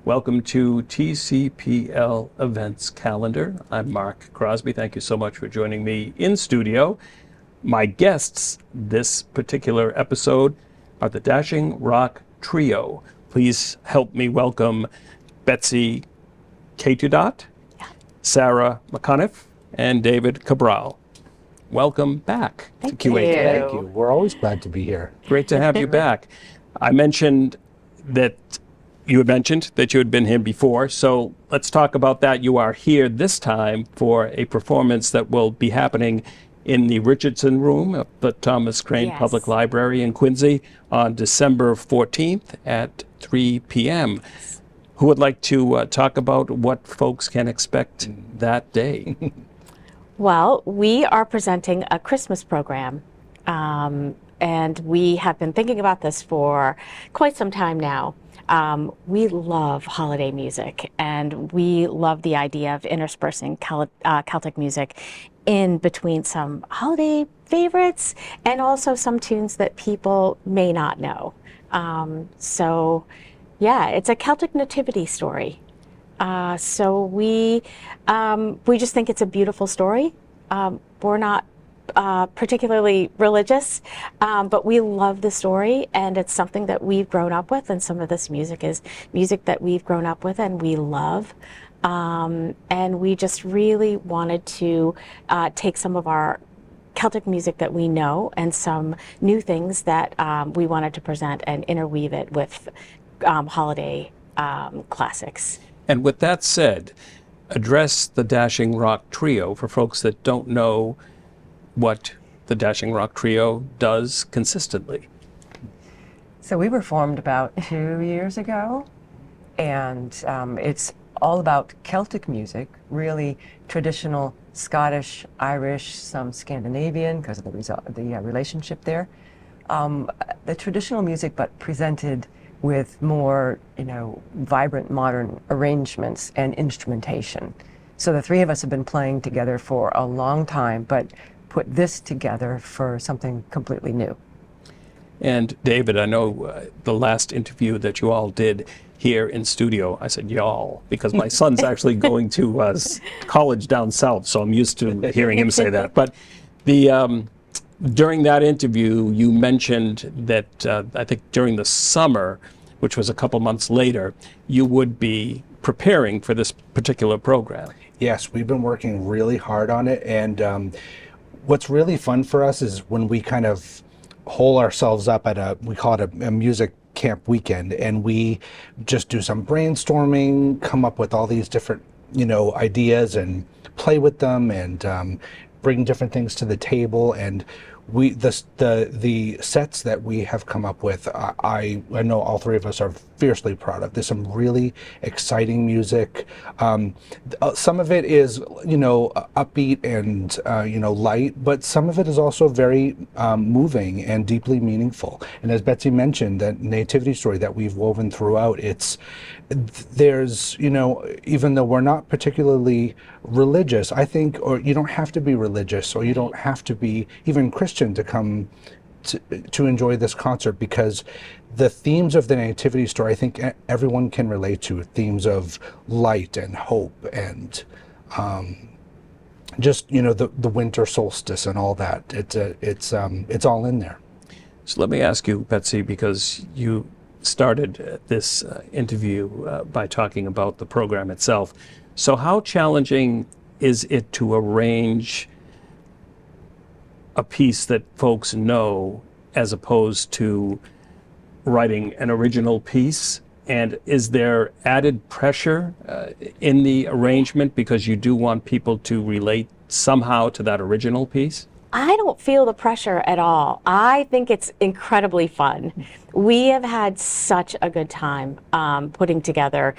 Welcome to TCPL Events Calendar. I'm Mark Crosby. Thank you so much for joining me in studio. My guests this particular episode are the Dashing Rock Trio. Please help me welcome Betsy Ketudot, Sarah McCunniff, and David Cabral. Welcome back to QA. Thank you. We're always glad to be here. Great to have you back. I mentioned that you had been here before, so let's talk about that. You are here this time for a performance that will be happening in the Richardson Room of the Thomas Crane Public Library in Quincy on December 14th at 3 p.m. Who would like to talk about what folks can expect that day? Well, we are presenting a Christmas program, and we have been thinking about this for quite some time now. We love holiday music, and we love the idea of interspersing Celtic music in between some holiday favorites and also some tunes that people may not know. So, yeah, it's a Celtic nativity story. So we just think it's a beautiful story. We're not particularly religious, but we love the story, and it's something that we've grown up with, and some of this music is music that we've grown up with and we love. And we just really wanted to take some of our Celtic music that we know and some new things that we wanted to present and interweave it with holiday classics. And with that said, address the Dashing Rock Trio for folks that don't know what the Dashing Rock Trio does consistently. So we were formed about 2 years ago, and it's all about Celtic music, really traditional Scottish, Irish, some Scandinavian because of the relationship there. The traditional music, but presented with more, vibrant modern arrangements and instrumentation. So the three of us have been playing together for a long time, but put this together for something completely new. And David, I know the last interview that you all did here in studio, I said y'all, because my son's actually going to college down south, so I'm used to hearing him say that. But during that interview, you mentioned that I think during the summer, which was a couple months later, you would be preparing for this particular program. Yes, we've been working really hard on it, and what's really fun for us is when we kind of hole ourselves up at we call it a music camp weekend, and we just do some brainstorming, come up with all these different, ideas and play with them and bring different things to the table. And the sets that we have come up with, I know all three of us are fiercely proud of. There's some really exciting music. Some of it is, upbeat and, light, but some of it is also very moving and deeply meaningful. And as Betsy mentioned, that nativity story that we've woven throughout, there's, even though we're not particularly religious, I think, or you don't have to be religious, or you don't have to be even Christian to come to enjoy this concert, because the themes of the nativity story, I think everyone can relate to. Themes of light and hope and just, the winter solstice and all that. It's all in there. So let me ask you, Betsy, because you started this interview by talking about the program itself. So how challenging is it to arrange a piece that folks know as opposed to writing an original piece? And is there added pressure in the arrangement because you do want people to relate somehow to that original piece? I don't feel the pressure at all. I think it's incredibly fun. We have had such a good time putting together,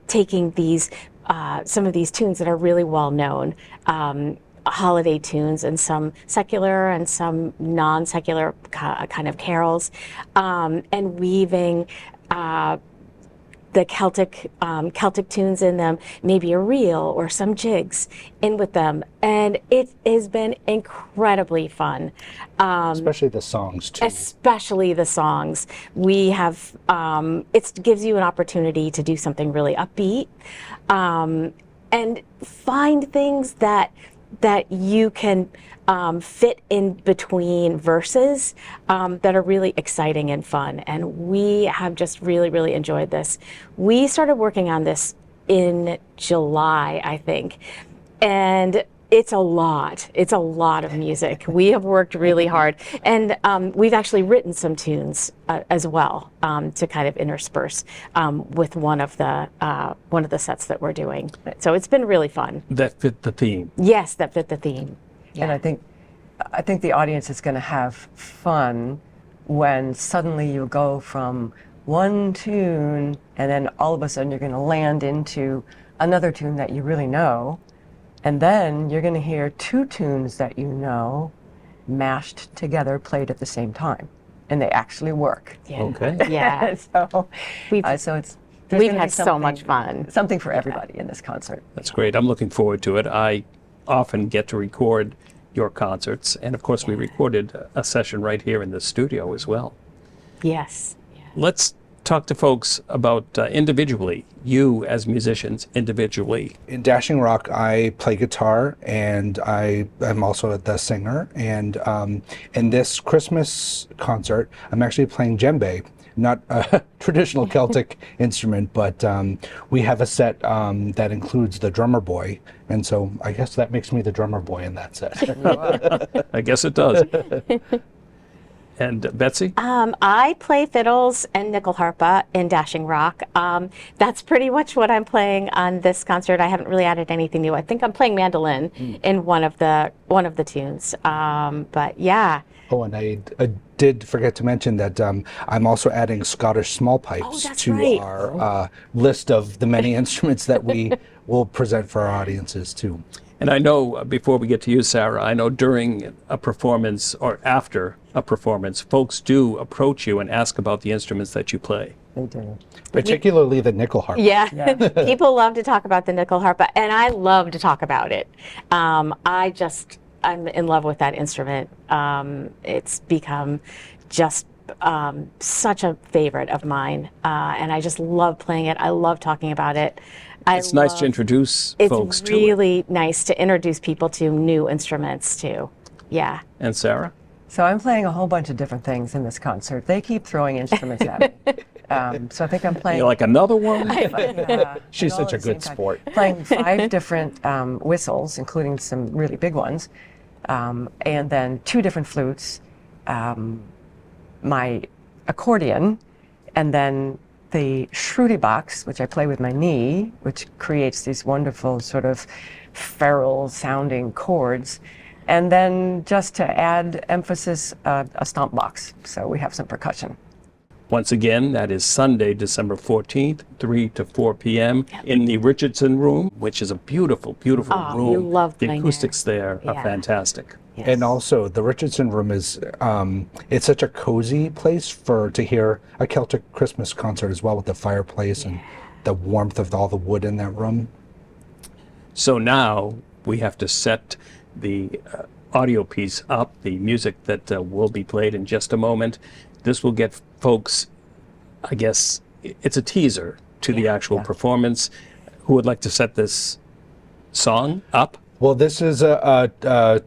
taking these, some of these tunes that are really well known, holiday tunes, and some secular and some non-secular kind of carols, and weaving the the Celtic tunes in them, maybe a reel or some jigs in with them, and it has been incredibly fun. Especially the songs too. Especially the songs. We have, it gives you an opportunity to do something really upbeat, and find things that you can fit in between verses that are really exciting and fun. And we have just really, really enjoyed this. We started working on this in July, I think, and it's a lot. It's a lot of music. We have worked really hard, and we've actually written some tunes as well to kind of intersperse with one of the sets that we're doing. So it's been really fun. That fit the theme. Yes, that fit the theme. And I think the audience is going to have fun when suddenly you go from one tune and then all of a sudden you're going to land into another tune that you really know. And then you're going to hear two tunes that you know mashed together, played at the same time. And they actually work. Yeah. Okay. Yeah. So, We've- there's We've gonna be had so much fun. Something for everybody in this concert. That's great. I'm looking forward to it. I often get to record your concerts, and of course, we recorded a session right here in the studio as well. Yes. Let's talk to folks about individually, you as musicians individually. In Dashing Rock, I play guitar, and I'm also the singer. And in this Christmas concert, I'm actually playing djembe, not a traditional Celtic instrument, but we have a set that includes the drummer boy, and so I guess that makes me the drummer boy in that set. I guess it does. And Betsy? I play fiddles and nickel harpa in Dashing Rock. That's pretty much what I'm playing on this concert. I haven't really added anything new. I think I'm playing mandolin in one of the tunes. But yeah. Oh, and I did forget to mention that I'm also adding Scottish small pipes that's to right. our list of the many instruments that we will present for our audiences too. And I know, before we get to you, Sarah, I know during a performance or after a performance, folks do approach you and ask about the instruments that you play. They do. Particularly the nickel harp. Yeah, people love to talk about the nickel harpa, and I love to talk about it. I'm in love with that instrument. It's become just such a favorite of mine, and I just love playing it. I love talking about it. It's nice to introduce folks It's to it. really nice to introduce people to new instruments too. Yeah. And Sarah? So I'm playing a whole bunch of different things in this concert. They keep throwing instruments at me. So I think I'm playing. You like another one? She's and all such a at the same good time. sport. Playing 5 different whistles, including some really big ones, and then 2 different flutes, my accordion, and then the Shruti box, which I play with my knee, which creates these wonderful sort of feral sounding chords. And then just to add emphasis, a stomp box. So we have some percussion. Once again, that is Sunday, December 14th, 3 to 4 p.m. in the Richardson Room, which is a beautiful, beautiful Oh, room. you love the playing acoustics there are Yeah. fantastic. And also, the Richardson Room is it's such a cozy place to hear a Celtic Christmas concert as well, with the fireplace and the warmth of all the wood in that room. So now we have to set the audio piece up, the music that will be played in just a moment. This will get folks, I guess, it's a teaser to the actual performance. Who would like to set this song up? Well, this is a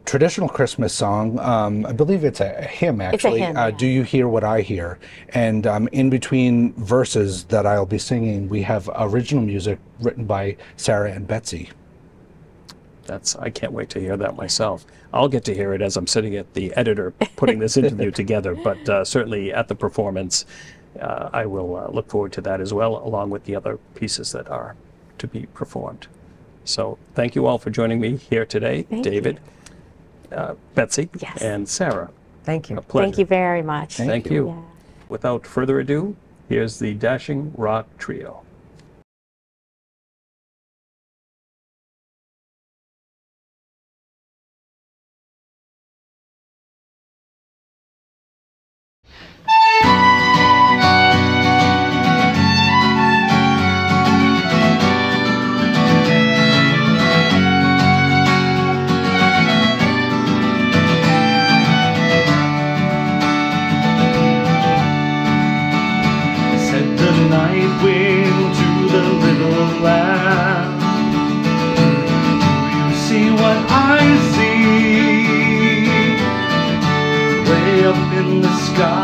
traditional Christmas song. I believe it's a hymn, actually. hymn, yeah. Do You Hear What I Hear? And in between verses that I'll be singing, we have original music written by Sarah and Betsy. I can't wait to hear that myself. I'll get to hear it as I'm sitting at the editor putting this interview together, but certainly at the performance, I will look forward to that as well, along with the other pieces that are to be performed. So thank you all for joining me here today, Thank David, Betsy, Yes. and Sarah. Thank you. A pleasure. Thank you very much. Thank you. Yeah. Without further ado, here's the Dashing Rock Trio. in the sky.